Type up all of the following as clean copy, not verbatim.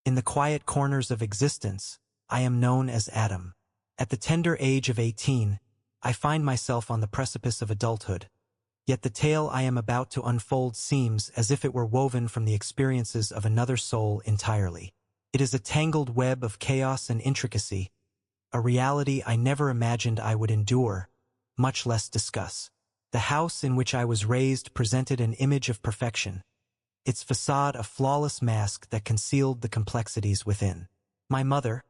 In the quiet corners of existence, I am known as Adam. At the tender age of 18, I find myself on the precipice of adulthood. Yet the tale I am about to unfold seems as if it were woven from the experiences of another soul entirely. It is a tangled web of chaos and intricacy, a reality I never imagined I would endure, much less discuss. The house in which I was raised presented an image of perfection, its facade a flawless mask that concealed the complexities within. My mother,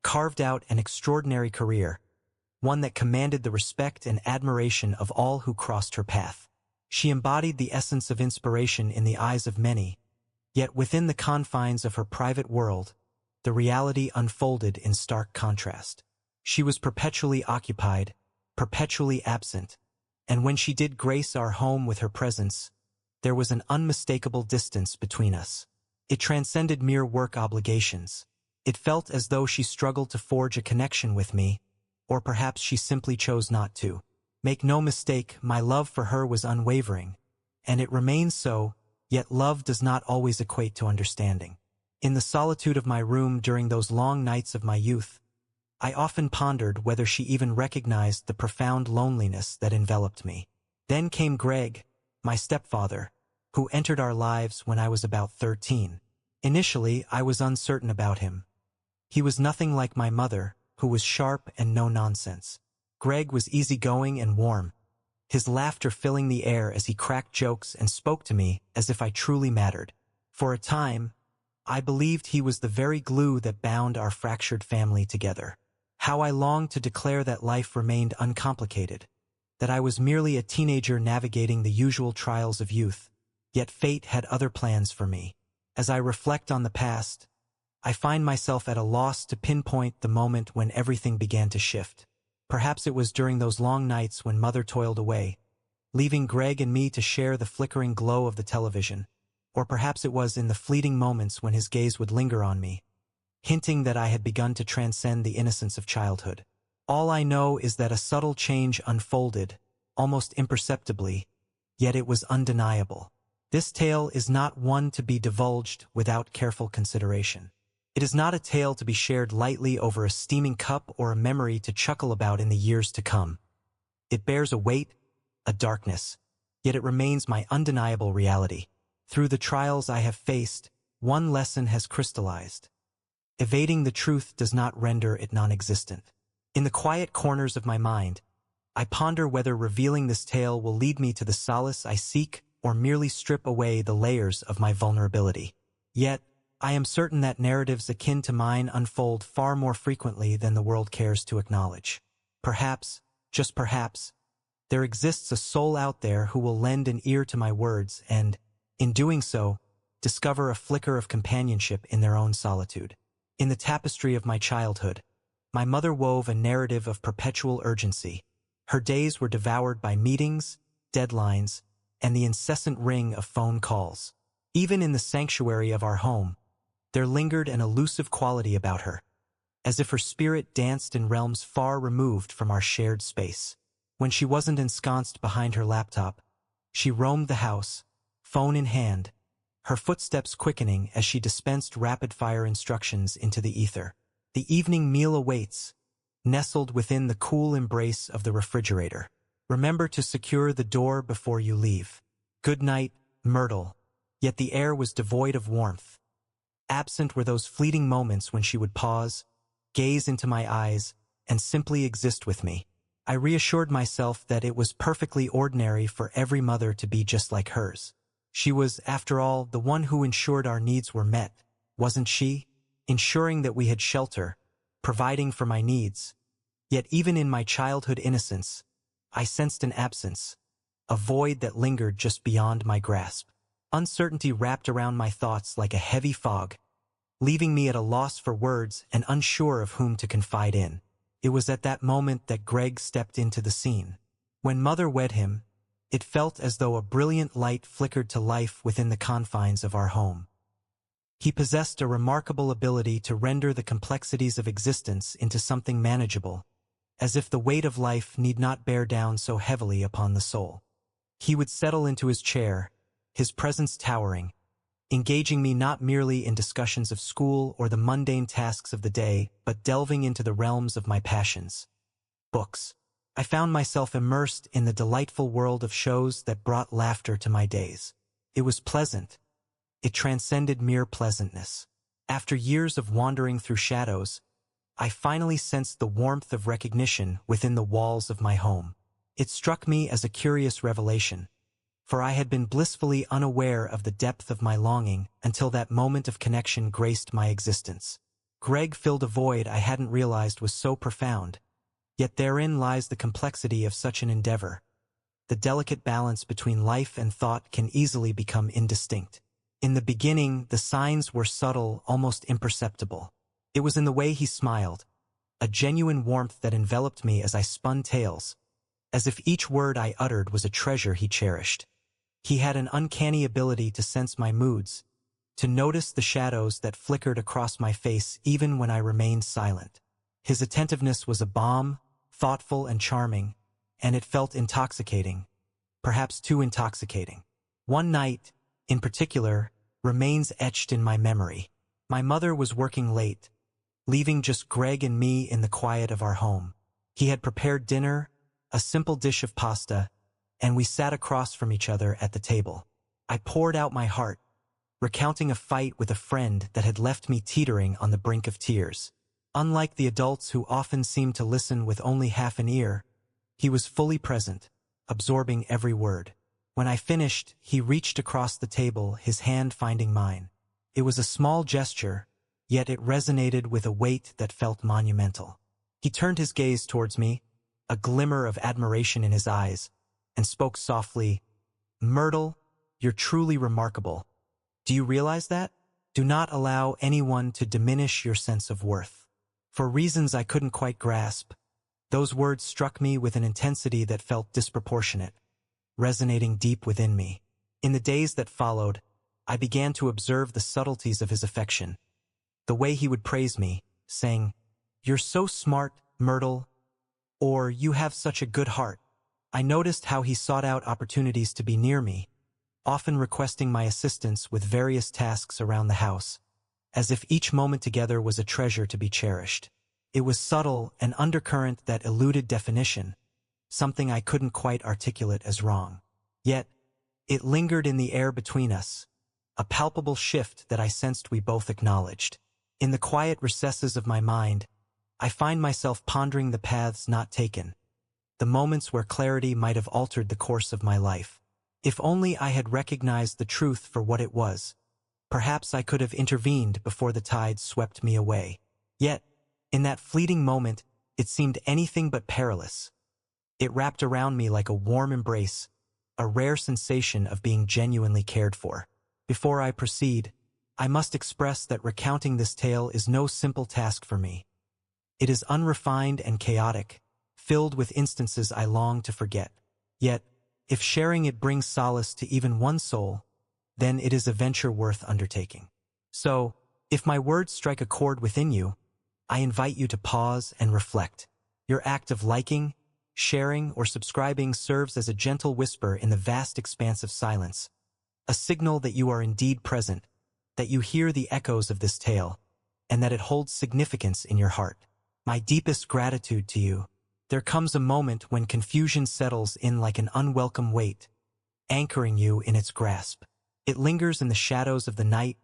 carved out an extraordinary career, one that commanded the respect and admiration of all who crossed her path. She embodied the essence of inspiration in the eyes of many, yet within the confines of her private world, the reality unfolded in stark contrast. She was perpetually occupied, perpetually absent, and when she did grace our home with her presence, there was an unmistakable distance between us. It transcended mere work obligations. It felt as though she struggled to forge a connection with me, or perhaps she simply chose not to. Make no mistake, my love for her was unwavering, and it remains so, yet love does not always equate to understanding. In the solitude of my room during those long nights of my youth, I often pondered whether she even recognized the profound loneliness that enveloped me. Then came Greg, my stepfather, who entered our lives when I was about 13. Initially, I was uncertain about him. He was nothing like my mother, who was sharp and no-nonsense. Greg was easygoing and warm, his laughter filling the air as he cracked jokes and spoke to me as if I truly mattered. For a time, I believed he was the very glue that bound our fractured family together. How I longed to declare that life remained uncomplicated, that I was merely a teenager navigating the usual trials of youth, yet fate had other plans for me. As I reflect on the past, I find myself at a loss to pinpoint the moment when everything began to shift. Perhaps it was during those long nights when Mother toiled away, leaving Greg and me to share the flickering glow of the television. Or perhaps it was in the fleeting moments when his gaze would linger on me, hinting that I had begun to transcend the innocence of childhood. All I know is that a subtle change unfolded, almost imperceptibly, yet it was undeniable. This tale is not one to be divulged without careful consideration. It is not a tale to be shared lightly over a steaming cup or a memory to chuckle about in the years to come. It bears a weight, a darkness, yet it remains my undeniable reality. Through the trials I have faced, one lesson has crystallized. Evading the truth does not render it non-existent. In the quiet corners of my mind, I ponder whether revealing this tale will lead me to the solace I seek or merely strip away the layers of my vulnerability. Yet, I am certain that narratives akin to mine unfold far more frequently than the world cares to acknowledge. Perhaps, just perhaps, there exists a soul out there who will lend an ear to my words and, in doing so, discover a flicker of companionship in their own solitude. In the tapestry of my childhood, my mother wove a narrative of perpetual urgency. Her days were devoured by meetings, deadlines, and the incessant ring of phone calls. Even in the sanctuary of our home, there lingered an elusive quality about her, as if her spirit danced in realms far removed from our shared space. When she wasn't ensconced behind her laptop, she roamed the house, phone in hand, her footsteps quickening as she dispensed rapid-fire instructions into the ether. The evening meal awaits, nestled within the cool embrace of the refrigerator. Remember to secure the door before you leave. Good night, Myrtle. Yet the air was devoid of warmth. Absent were those fleeting moments when she would pause, gaze into my eyes, and simply exist with me. I reassured myself that it was perfectly ordinary for every mother to be just like hers. She was, after all, the one who ensured our needs were met, wasn't she? Ensuring that we had shelter, providing for my needs. Yet even in my childhood innocence, I sensed an absence, a void that lingered just beyond my grasp. Uncertainty wrapped around my thoughts like a heavy fog, leaving me at a loss for words and unsure of whom to confide in. It was at that moment that Greg stepped into the scene. When Mother wed him, it felt as though a brilliant light flickered to life within the confines of our home. He possessed a remarkable ability to render the complexities of existence into something manageable, as if the weight of life need not bear down so heavily upon the soul. He would settle into his chair, his presence towering, engaging me not merely in discussions of school or the mundane tasks of the day, but delving into the realms of my passions. Books. I found myself immersed in the delightful world of shows that brought laughter to my days. It was pleasant. It transcended mere pleasantness. After years of wandering through shadows, I finally sensed the warmth of recognition within the walls of my home. It struck me as a curious revelation, for I had been blissfully unaware of the depth of my longing until that moment of connection graced my existence. Greg filled a void I hadn't realized was so profound. Yet therein lies the complexity of such an endeavor. The delicate balance between life and thought can easily become indistinct. In the beginning, the signs were subtle, almost imperceptible. It was in the way he smiled, a genuine warmth that enveloped me as I spun tales, as if each word I uttered was a treasure he cherished. He had an uncanny ability to sense my moods, to notice the shadows that flickered across my face even when I remained silent. His attentiveness was a balm, thoughtful and charming, and it felt intoxicating, perhaps too intoxicating. One night, in particular, remains etched in my memory. My mother was working late, leaving just Greg and me in the quiet of our home. He had prepared dinner, a simple dish of pasta, and we sat across from each other at the table. I poured out my heart, recounting a fight with a friend that had left me teetering on the brink of tears. Unlike the adults who often seem to listen with only half an ear, he was fully present, absorbing every word. When I finished, he reached across the table, his hand finding mine. It was a small gesture, yet it resonated with a weight that felt monumental. He turned his gaze towards me, a glimmer of admiration in his eyes, and spoke softly, "Myrtle, you're truly remarkable. Do you realize that? Do not allow anyone to diminish your sense of worth." For reasons I couldn't quite grasp, those words struck me with an intensity that felt disproportionate, resonating deep within me. In the days that followed, I began to observe the subtleties of his affection. The way he would praise me, saying, "You're so smart, Myrtle," or "You have such a good heart." I noticed how he sought out opportunities to be near me, often requesting my assistance with various tasks around the house, as if each moment together was a treasure to be cherished. It was subtle, an undercurrent that eluded definition, something I couldn't quite articulate as wrong. Yet, it lingered in the air between us, a palpable shift that I sensed we both acknowledged. In the quiet recesses of my mind, I find myself pondering the paths not taken, the moments where clarity might have altered the course of my life. If only I had recognized the truth for what it was, perhaps I could have intervened before the tide swept me away. Yet, in that fleeting moment, it seemed anything but perilous. It wrapped around me like a warm embrace, a rare sensation of being genuinely cared for. Before I proceed, I must express that recounting this tale is no simple task for me. It is unrefined and chaotic, filled with instances I long to forget. Yet, if sharing it brings solace to even one soul, then it is a venture worth undertaking. So, if my words strike a chord within you, I invite you to pause and reflect. Your act of liking, sharing, or subscribing serves as a gentle whisper in the vast expanse of silence, a signal that you are indeed present, that you hear the echoes of this tale, and that it holds significance in your heart. My deepest gratitude to you. There comes a moment when confusion settles in like an unwelcome weight, anchoring you in its grasp. It lingers in the shadows of the night,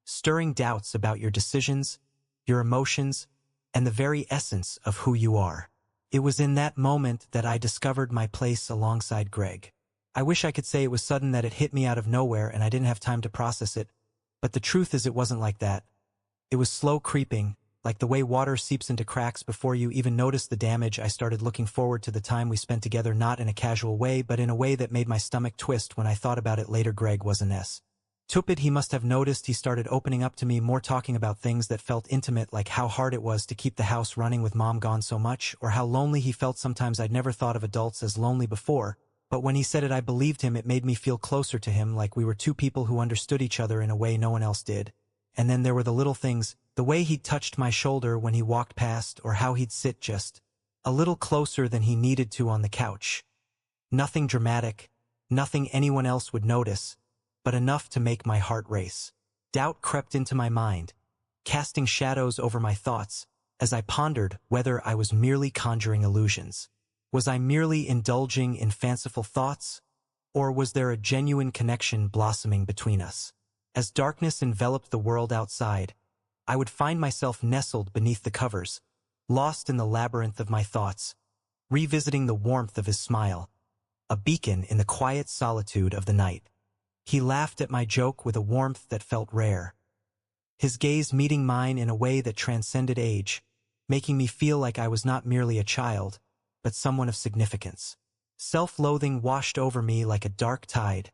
stirring doubts about your decisions, your emotions, and the very essence of who you are. It was in that moment that I discovered my place alongside Greg. I wish I could say it was sudden, that it hit me out of nowhere and I didn't have time to process it, but the truth is it wasn't like that. It was slow creeping, like the way water seeps into cracks before you even notice the damage. I started looking forward to the time we spent together, not in a casual way, but in a way that made my stomach twist when I thought about it later. Greg was an S. Tupid. He must have noticed. He started opening up to me more, talking about things that felt intimate, like how hard it was to keep the house running with Mom gone so much, or how lonely he felt sometimes. I'd never thought of adults as lonely before, but when he said it I believed him. It made me feel closer to him, like we were two people who understood each other in a way no one else did. And then there were the little things, the way he'd touched my shoulder when he walked past, or how he'd sit just a little closer than he needed to on the couch. Nothing dramatic, nothing anyone else would notice, but enough to make my heart race. Doubt crept into my mind, casting shadows over my thoughts as I pondered whether I was merely conjuring illusions. Was I merely indulging in fanciful thoughts, or was there a genuine connection blossoming between us? As darkness enveloped the world outside, I would find myself nestled beneath the covers, lost in the labyrinth of my thoughts, revisiting the warmth of his smile, a beacon in the quiet solitude of the night. He laughed at my joke with a warmth that felt rare, his gaze meeting mine in a way that transcended age, making me feel like I was not merely a child, but someone of significance. Self-loathing washed over me like a dark tide,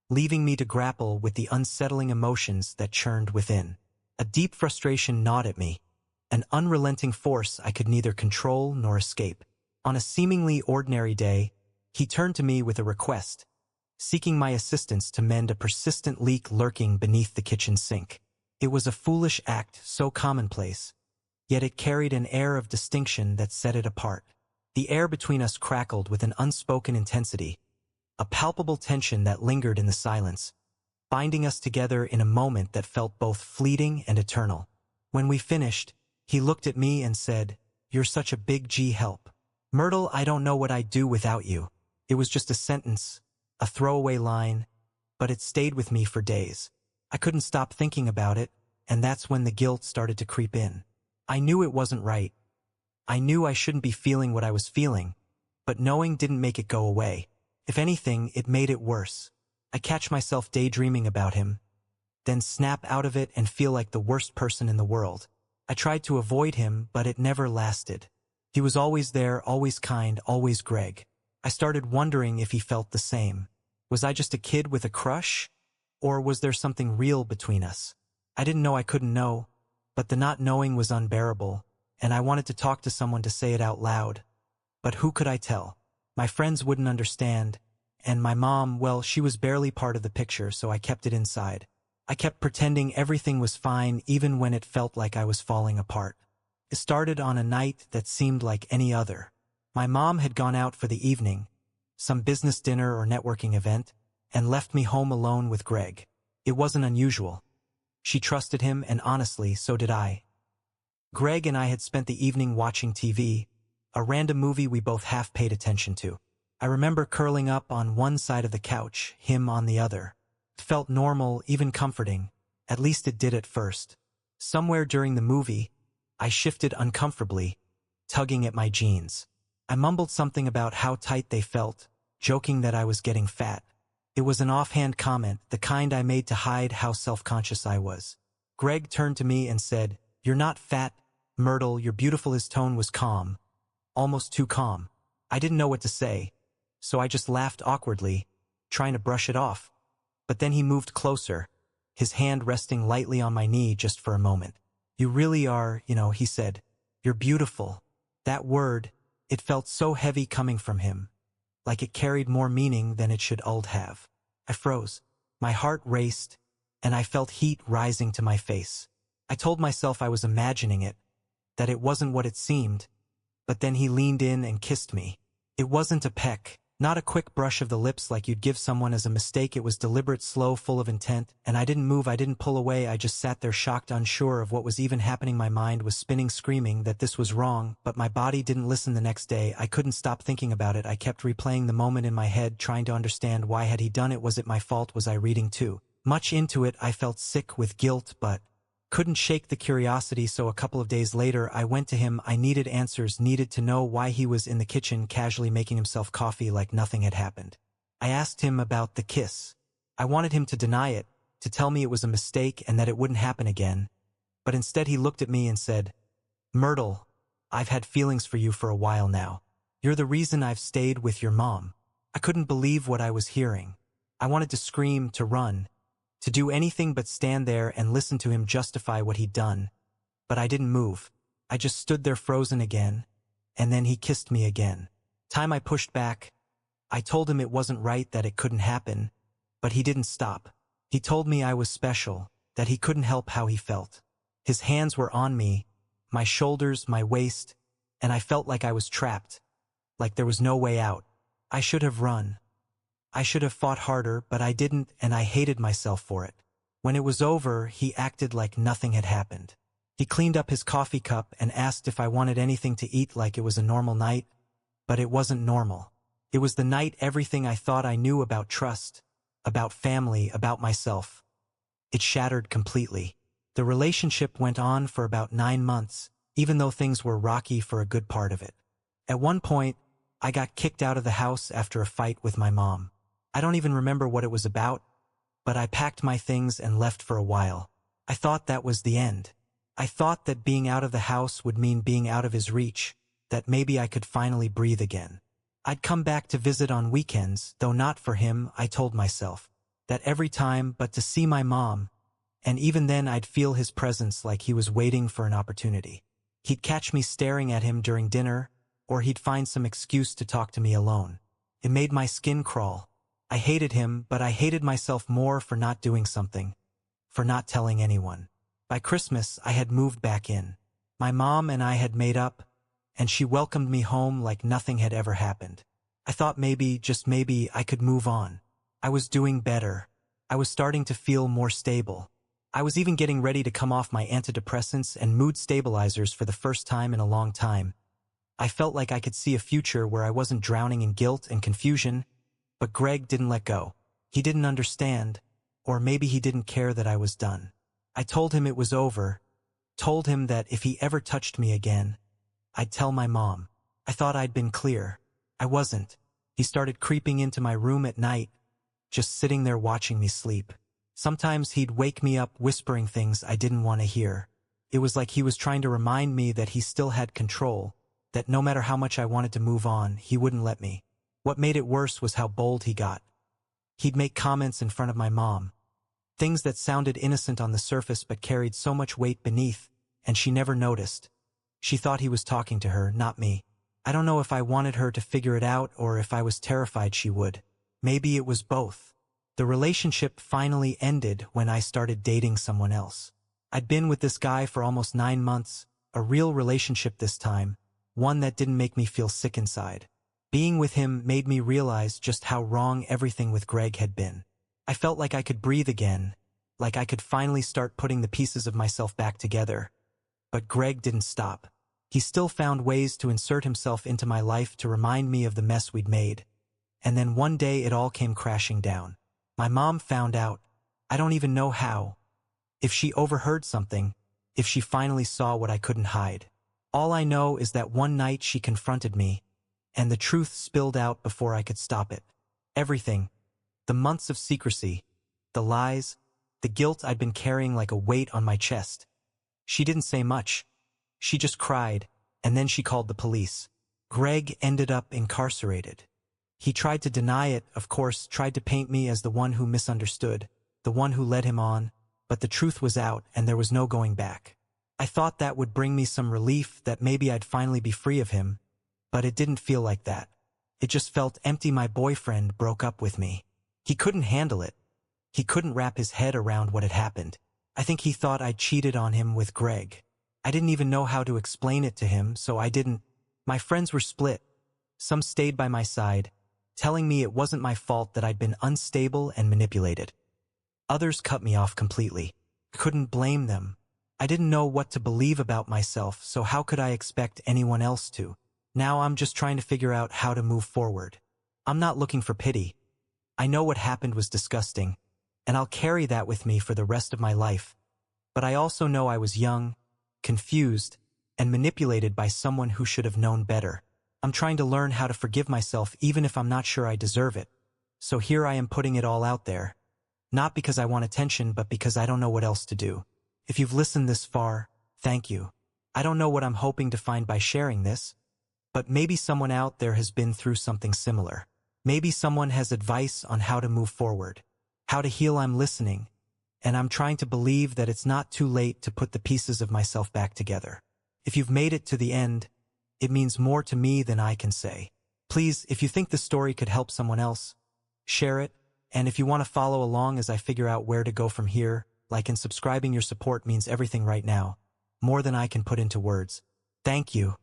leaving me to grapple with the unsettling emotions that churned within. A deep frustration gnawed at me, an unrelenting force I could neither control nor escape. On a seemingly ordinary day, he turned to me with a request, seeking my assistance to mend a persistent leak lurking beneath the kitchen sink. It was a foolish act so commonplace, yet it carried an air of distinction that set it apart. The air between us crackled with an unspoken intensity, a palpable tension that lingered in the silence, binding us together in a moment that felt both fleeting and eternal. When we finished, he looked at me and said, "You're such a big G help. Myrtle, I don't know what I'd do without you." It was just a sentence, a throwaway line, but it stayed with me for days. I couldn't stop thinking about it, and that's when the guilt started to creep in. I knew it wasn't right. I knew I shouldn't be feeling what I was feeling, but knowing didn't make it go away. If anything, it made it worse. I catch myself daydreaming about him, then snap out of it and feel like the worst person in the world. I tried to avoid him, but it never lasted. He was always there, always kind, always Greg. I started wondering if he felt the same. Was I just a kid with a crush? Or was there something real between us? I didn't know I couldn't know, but the not knowing was unbearable, and I wanted to talk to someone to say it out loud. But who could I tell? My friends wouldn't understand, and my mom, well, she was barely part of the picture, so I kept it inside. I kept pretending everything was fine even when it felt like I was falling apart. It started on a night that seemed like any other. My mom had gone out for the evening, some business dinner or networking event, and left me home alone with Greg. It wasn't unusual. She trusted him, and honestly, so did I. Greg and I had spent the evening watching TV, a random movie we both half paid attention to. I remember curling up on one side of the couch, him on the other. It felt normal, even comforting. At least it did at first. Somewhere during the movie, I shifted uncomfortably, tugging at my jeans. I mumbled something about how tight they felt, joking that I was getting fat. It was an offhand comment, the kind I made to hide how self-conscious I was. Greg turned to me and said, "You're not fat, Myrtle, you're beautiful." His tone was calm, almost too calm. I didn't know what to say, so I just laughed awkwardly, trying to brush it off. But then he moved closer, his hand resting lightly on my knee just for a moment. "You really are, he said. "You're beautiful." That word, it felt so heavy coming from him, like it carried more meaning than it should have. I froze. My heart raced, and I felt heat rising to my face. I told myself I was imagining it, that it wasn't what it seemed, but then he leaned in and kissed me. It wasn't a peck, not a quick brush of the lips like you'd give someone as a mistake. It was deliberate, slow, full of intent, and I didn't move, I didn't pull away. I just sat there shocked, unsure of what was even happening. My mind was spinning, screaming that this was wrong, but my body didn't listen. The next day, I couldn't stop thinking about it. I kept replaying the moment in my head, trying to understand why had he done it. Was it my fault? Was I reading too much into it? I felt sick with guilt, but couldn't shake the curiosity. So a couple of days later, I went to him. I needed answers, needed to know why he was in the kitchen casually making himself coffee like nothing had happened. I asked him about the kiss. I wanted him to deny it, to tell me it was a mistake and that it wouldn't happen again. But instead he looked at me and said, "Myrtle, I've had feelings for you for a while now. You're the reason I've stayed with your mom." I couldn't believe what I was hearing. I wanted to scream, to run, to do anything but stand there and listen to him justify what he'd done. But I didn't move. I just stood there frozen again, and then he kissed me again. Time I pushed back. I told him it wasn't right, that it couldn't happen, but he didn't stop. He told me I was special, that he couldn't help how he felt. His hands were on me, my shoulders, my waist, and I felt like I was trapped, like there was no way out. I should have run. I should have fought harder, but I didn't, and I hated myself for it. When it was over, he acted like nothing had happened. He cleaned up his coffee cup and asked if I wanted anything to eat like it was a normal night, but it wasn't normal. It was the night everything I thought I knew about trust, about family, about myself. It shattered completely. The relationship went on for about 9 months, even though things were rocky for a good part of it. At one point, I got kicked out of the house after a fight with my mom. I don't even remember what it was about, but I packed my things and left for a while. I thought that was the end. I thought that being out of the house would mean being out of his reach, that maybe I could finally breathe again. I'd come back to visit on weekends, though not for him, I told myself. That every time but to see my mom, and even then I'd feel his presence like he was waiting for an opportunity. He'd catch me staring at him during dinner, or he'd find some excuse to talk to me alone. It made my skin crawl. I hated him, but I hated myself more for not doing something, for not telling anyone. By Christmas, I had moved back in. My mom and I had made up, and she welcomed me home like nothing had ever happened. I thought maybe, just maybe, I could move on. I was doing better. I was starting to feel more stable. I was even getting ready to come off my antidepressants and mood stabilizers for the first time in a long time. I felt like I could see a future where I wasn't drowning in guilt and confusion, but Greg didn't let go. He didn't understand, or maybe he didn't care that I was done. I told him it was over, told him that if he ever touched me again, I'd tell my mom. I thought I'd been clear. I wasn't. He started creeping into my room at night, just sitting there watching me sleep. Sometimes he'd wake me up whispering things I didn't want to hear. It was like he was trying to remind me that he still had control, that no matter how much I wanted to move on, he wouldn't let me. What made it worse was how bold he got. He'd make comments in front of my mom. Things that sounded innocent on the surface but carried so much weight beneath, and she never noticed. She thought he was talking to her, not me. I don't know if I wanted her to figure it out or if I was terrified she would. Maybe it was both. The relationship finally ended when I started dating someone else. I'd been with this guy for almost 9 months, a real relationship this time, one that didn't make me feel sick inside. Being with him made me realize just how wrong everything with Greg had been. I felt like I could breathe again, like I could finally start putting the pieces of myself back together. But Greg didn't stop. He still found ways to insert himself into my life to remind me of the mess we'd made. And then one day it all came crashing down. My mom found out. I don't even know how. If she overheard something, if she finally saw what I couldn't hide. All I know is that one night she confronted me, and the truth spilled out before I could stop it. Everything. The months of secrecy, the lies, the guilt I'd been carrying like a weight on my chest. She didn't say much. She just cried, and then she called the police. Greg ended up incarcerated. He tried to deny it, of course, tried to paint me as the one who misunderstood, the one who led him on, but the truth was out and there was no going back. I thought that would bring me some relief, that maybe I'd finally be free of him, but it didn't feel like that. It just felt empty. My boyfriend broke up with me. He couldn't handle it. He couldn't wrap his head around what had happened. I think he thought I'd cheated on him with Greg. I didn't even know how to explain it to him, so I didn't. My friends were split. Some stayed by my side, telling me it wasn't my fault that I'd been unstable and manipulated. Others cut me off completely. Couldn't blame them. I didn't know what to believe about myself, so how could I expect anyone else to? Now I'm just trying to figure out how to move forward. I'm not looking for pity. I know what happened was disgusting, and I'll carry that with me for the rest of my life. But I also know I was young, confused, and manipulated by someone who should have known better. I'm trying to learn how to forgive myself even if I'm not sure I deserve it. So here I am putting it all out there. Not because I want attention, but because I don't know what else to do. If you've listened this far, thank you. I don't know what I'm hoping to find by sharing this, but maybe someone out there has been through something similar. Maybe someone has advice on how to move forward, how to heal. I'm listening, and I'm trying to believe that it's not too late to put the pieces of myself back together. If you've made it to the end, it means more to me than I can say. Please, if you think the story could help someone else, share it, and if you want to follow along as I figure out where to go from here, like and subscribing, your support means everything right now, more than I can put into words. Thank you.